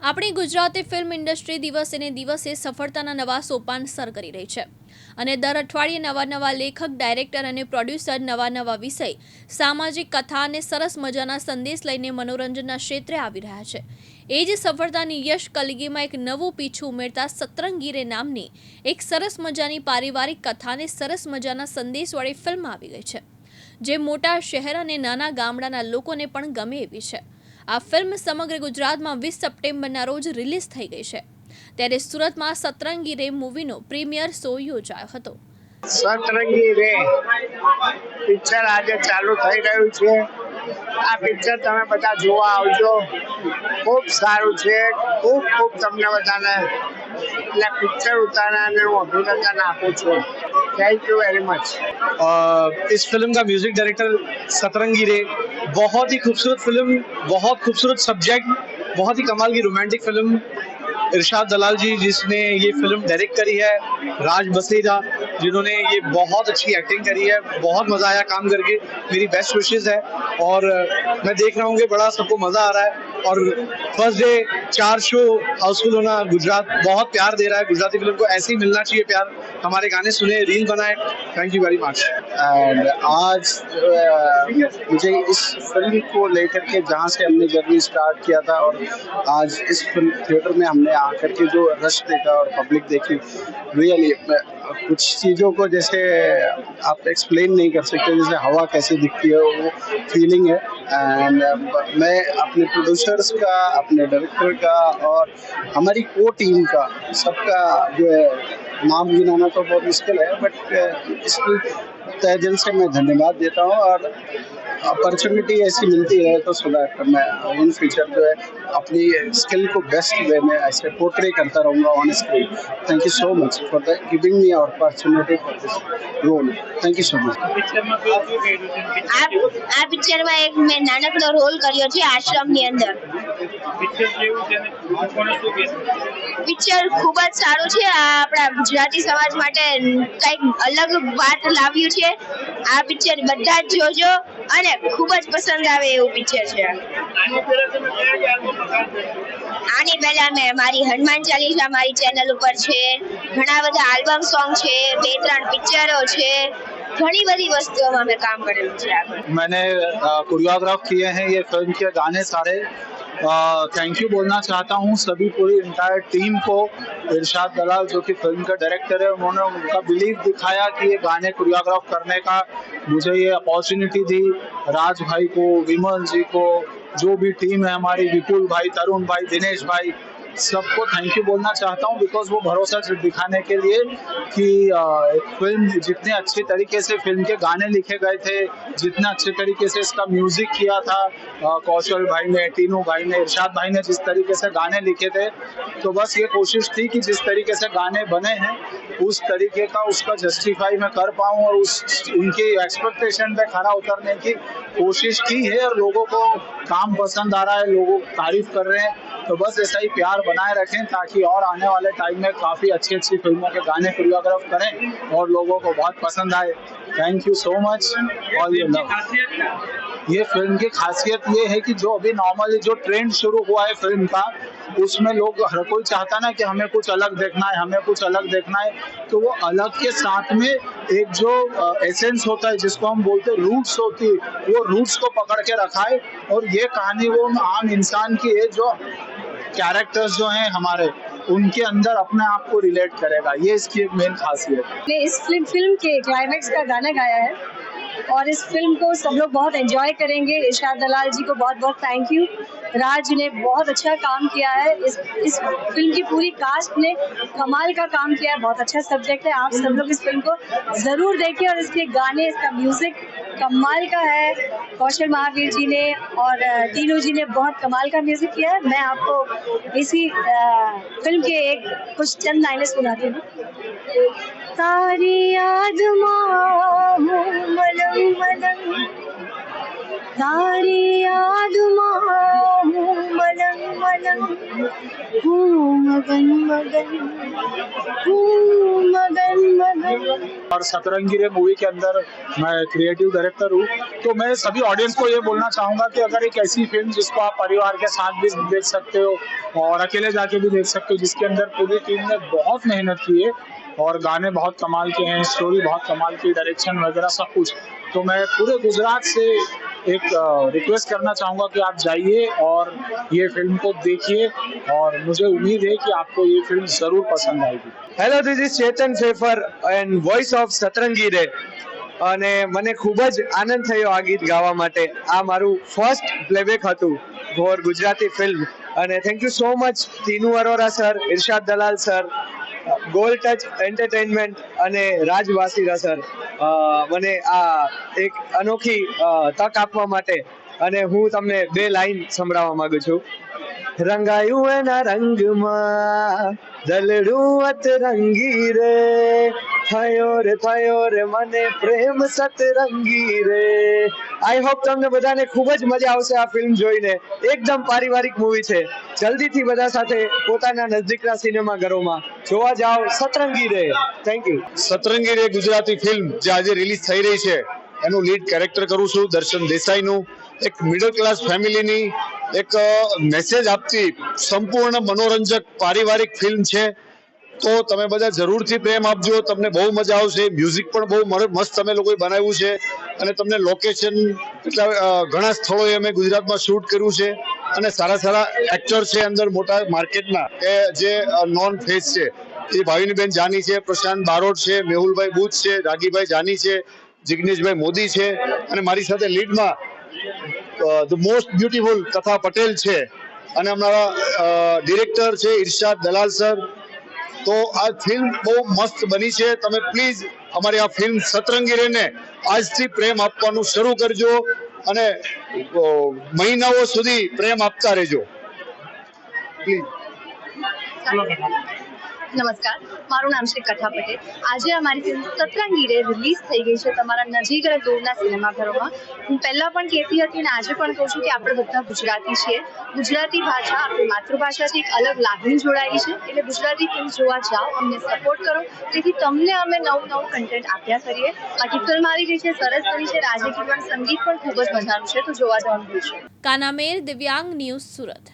આપણી Gujarati film industry દિવસેને દિવસે સફળતાના નવા સોપાન સર કરી રહી છે અને દર અઠવાડિયે નવા લેખક, ડાયરેક્ટર અને પ્રોડ્યુસર નવા વિષય, સામાજિક કથા અને સરસ મજાના સંદેશ લઈને મનોરંજનના ક્ષેત્રે આવી રહ્યા છે। એ જ સફળતાની યશ કલગીમાં એક નવું પીછું ઉમેરતા સતરંગી રે નામની એક સરસ મજાની પારિવારિક કથા અને સરસ મજાના સંદેશવાળી ફિલ્મ આવી ગઈ છે, જે મોટા શહેર અને નાના ગામડાના લોકોને પણ ગમે એવી છે। આ ફિલ્મ સમગ્ર ગુજરાતમાં 20 સપ્ટેમ્બરના રોજ રિલીઝ થઈ ગઈ છે, ત્યારે સુરતમાં સતરંગી રે મૂવીનો પ્રીમિયર શો યોજાયો હતો। સતરંગી રે પિક્ચર આજે ચાલુ થઈ રહ્યું છે। આ પિક્ચર તમે બધા જોવા આવજો, ખૂબ સારું છે। ખૂબ તમને બધાને એટલે પિક્ચર ઉતારવાને હું અભિનંદન આપું છું। Thank you very much. इस फिल्म का म्यूजिक डायरेक्टर सतरंगी रे, बहुत ही खूबसूरत फिल्म, बहुत खूबसूरत सब्जेक्ट, बहुत ही कमाल की रोमांटिक फिल्म। इरशाद दलाल जी जिसने ये फिल्म डायरेक्ट करी है, राज बसेरा जिन्होंने ये बहुत अच्छी एक्टिंग करी है, बहुत मजा आया काम करके। मेरी बेस्ट विशेस है और मैं देख रहा हूँ कि बड़ा सबको मजा आ रहा है और फर्स्ट डे 4 शो हाउसफुल होना गुजरात बहुत प्यार दे रहा है। गुजराती फिल्म को ऐसे ही मिलना चाहिए प्यार। हमारे गाने सुने, रील बनाए। Thank you very much. And आज मुझे इस फिल्म को लेकर के जहाँ से हमने जर्नी स्टार्ट किया था और आज इस फिल्म थिएटर में हमने आकर के जो रश देखा और पब्लिक देखी, रियली कुछ चीज़ों को जैसे आप एक्सप्लेन नहीं कर सकते, जैसे हवा कैसे दिखती है वो फीलिंग है। एंड मैं अपने प्रोड्यूसर्स का, अपने डायरेक्टर का और हमारी को टीम का, सबका जो है नाम गिनाना तो बहुत मुश्किल है, बट इसकी तहे दिल से मैं धन्यवाद देता हूँ। और अपॉर्चुनिटी ऐसी मिलती है तो सो दैट मैं इन फ्यूचर जो है अपनी स्किल को बेस्ट वे में ऐसे पोर्ट्रे करता रहूँगा on screen. Thank you so much for the giving me opportunity for this role. Thank you so much. આ પિક્ચરમાં એક મેં નાનકડો રોલ કર્યો છે આશ્રમની અંદર। પિક્ચર ખૂબ જ સારું છે। આ આપણા ગુજરાતી સમાજ માટે કંઈક અલગ વાત લાવ્યું છે। આ પિક્ચર બધા જ જોજો અને ખૂબ જ પસંદ આવે એવું પિક્ચર છે। આની પહેલા મેં મારી હનુમાન ચાલીસા મારી ચેનલ ઉપર છે, ઘણા બધા આલ્બમ સોંગ છે, 2-3 પિક્ચરો છે, घनी बड़ी वस्तुओं में काम करेलू छे। मैंने कोरियोग्राफ किए हैं ये फिल्म के गाने सारे। थैंक यू बोलना चाहता हूँ सभी पूरी इंटायर टीम को। इरशाद दलाल जो कि फिल्म का डायरेक्टर है, उन्होंने उनका बिलीव दिखाया कि ये गाने कोरियोग्राफ करने का मुझे ये अपॉर्चुनिटी दी। राज भाई को, विमल जी को, जो भी टीम है हमारी, विपुल भाई, तरुण भाई, दिनेश भाई, सबको थैंक यू बोलना चाहता हूँ। बिकॉज वो भरोसा दिखाने के लिए कि फिल्म जितने अच्छे तरीके से फिल्म के गाने लिखे गए थे, जितना अच्छे तरीके से इसका म्यूजिक किया था कौशल भाई ने, टीनू भाई ने, इरशाद भाई ने, जिस तरीके से गाने लिखे थे, तो बस ये कोशिश थी कि जिस तरीके से गाने बने हैं उस तरीके का उसका जस्टिफाई मैं कर पाऊँ और उस उनकी एक्सपेक्टेशन पे खरा उतरने की कोशिश की है। और लोगों को काम पसंद आ रहा है, लोगों तारीफ कर रहे हैं, तो बस ऐसा ही प्यार बनाए रखें ताकि और आने वाले टाइम में काफ़ी अच्छी फिल्मों के गाने कोरियोग्राफ करें और लोगों को बहुत पसंद आए। Thank you so much. All you love. ये फिल्म की खासियत ये है कि जो अभी नॉर्मली जो ट्रेंड शुरू हुआ है फिल्म का, उसमें लोग हर कोई चाहता ना कि हमें कुछ अलग देखना है, हमें कुछ अलग देखना है, तो वो अलग के साथ में एक जो एसेंस होता है जिसको हम बोलते हैं रूट्स होती है, वो रूट्स को पकड़ के रखा है। और ये कहानी वो आम इंसान की है जो कैरेक्टर्स जो हैं हमारे, उनके अंदर अपने आप को रिलेट करेगा। ये इसकी एक मेन खासियत है। ने इस फिल्म के क्लाइमेक्स का गाना गाया है और इस फिल्म को सब लोग बहुत एंजॉय करेंगे। इरशाद दलाल जी को बहुत बहुत थैंक यू। राज ने बहुत अच्छा काम किया है। इस फिल्म की पूरी कास्ट ने कमाल का काम किया है। बहुत अच्छा सब्जेक्ट है। आप सब लोग इस फिल्म को ज़रूर देखिए और इसके गाने, इसका म्यूज़िक कमाल का है। कौशल महावीर जी ने और टीनू जी ने बहुत कमाल का म्यूज़िक किया है। मैं आपको इसी फिल्म के कुछ चंद लाइनें सुनाती हूँ। तारी याद मलंग मलंग તારી યાદમાં હું મલંગ મલંગ હું મગન મગન હું મગન મગન। और सतरंगी रे मूवी के अंदर मैं क्रिएटिव डायरेक्टर हूँ, तो मैं सभी ऑडियंस को ये बोलना चाहूँगा कि अगर एक ऐसी फिल्म जिसको आप परिवार के साथ भी देख सकते हो और अकेले जाके भी देख सकते हो, जिसके अंदर पूरी टीम ने बहुत मेहनत की है और गाने बहुत कमाल के हैं, स्टोरी बहुत कमाल की, डायरेक्शन वगैरह सब कुछ, तो मैं पूरे गुजरात से एक रिक्वेस्ट करना चाहूँगा कि आप जाइए और ये फिल्म को देखिए और मुझे उम्मीद है कि आपको ये फिल्म ज़रूर पसंद आएगी। Hello, this is Chetan Fefar and voice of Satrangi Re, અને મને ખૂબ જ આનંદ થયો આ ગીત ગાવા માટે. આ મારું ફર્સ્ટ પ્લેબેક હતું ફોર ગુજરાતી ફિલ્મ, અને thank you so much Tinu Arora sir, ઇરશાદ Dalal sir, goal touch entertainment અને રાજ વાસીરા સર મને આ એક અનોખી તક આપવા માટે. અને હું તમને 2 લાઈન સંભળાવવા માંગુ છું. રંગાયું એના રંગમાં દલડું અતરંગી રે, થયો રે મને પ્રેમ સતરંગી રે. આઈ હોપ તમને બધાને ખૂબ જ મજા આવશે આ ફિલ્મ જોઈને. એકદમ પારિવારિક મૂવી છે. જલ્દીથી બધા સાથે પોતાના નજદીકના સિનેમાઘરોમાં જોવા જાઓ સતરંગી રે. Thank you. સતરંગી રે ગુજરાતી ફિલ્મ જે આજે રિલીઝ થઈ રહી છે, એનું લીડ કેરેક્ટર કરું છું દર્શન દેસાઈનું. એક મિડલ ક્લાસ ફેમિલીની એક મેસેજ આપતી સંપૂર્ણ મનોરંજક પારિવારિક ફિલ્મ છે, તો તમે બધા જરૂરથી પ્રેમ આપજો, તમને બહુ મજા આવશે. મ્યુઝિક પણ બહુ મસ્ત અમે લોકોએ બનાવ્યું છે, અને તમને લોકેશન ઘણા સ્થળોએ અમે ગુજરાતમાં શૂટ કર્યું છે, અને સારા એક્ટર છે અંદર મોટા માર્કેટના કે જે નોન ફેસ છે, એ ભાવિનીબેન જાની છે, પ્રશાંત બારોટ છે, મેહુલભાઈ બુચ છે, રાગીભાઈ જાની છે, જિગ્નેશભાઈ મોદી છે, અને મારી સાથે લીડમાં ધ મોસ્ટ બ્યુટીફુલ કથા પટેલ છે, અને અમારા ડિરેક્ટર છે ઇરશાદ દલાલ સર. તો આ ફિલ્મ બહુ મસ્ત બની છે. તમે પ્લીઝ અમારી આ ફિલ્મ સતરંગી રેને આજથી પ્રેમ આપવાનું શરૂ કરજો, અને મહિનાઓ સુધી પ્રેમ આપતા રહેજો પ્લીઝ. નમસ્કાર, મારું નામ છે કથા પટેલ. આજે અમારી ફિલ્મ સતરંગી રે રિલીઝ થઈ ગઈ છે તમારા નજીક અને દૂરના સિનેમાઘરોમાં. હું પહેલાં પણ કહેતી હતી અને આજે પણ કહું છું કે આપણે બધા ગુજરાતી છીએ. ગુજરાતી ભાષા આપણી માતૃભાષા છે, એક અલગ લાગણી જોડાયેલી છે. એટલે ગુજરાતી ફિલ્મ જોવા જાઓ, અમને સપોર્ટ કરો, તેથી તમને અમે નવું કન્ટેન્ટ આપ્યા કરીએ. બાકી ફિલ્મ આવી ગઈ છે, સરસ બની છે, રાજકીય સંગીત પણ ખૂબ જ મજાનું છે, તો જોવા જવાનું ભૂલશો. કાનામેર, દિવ્યાંગ ન્યૂઝ, સુરત.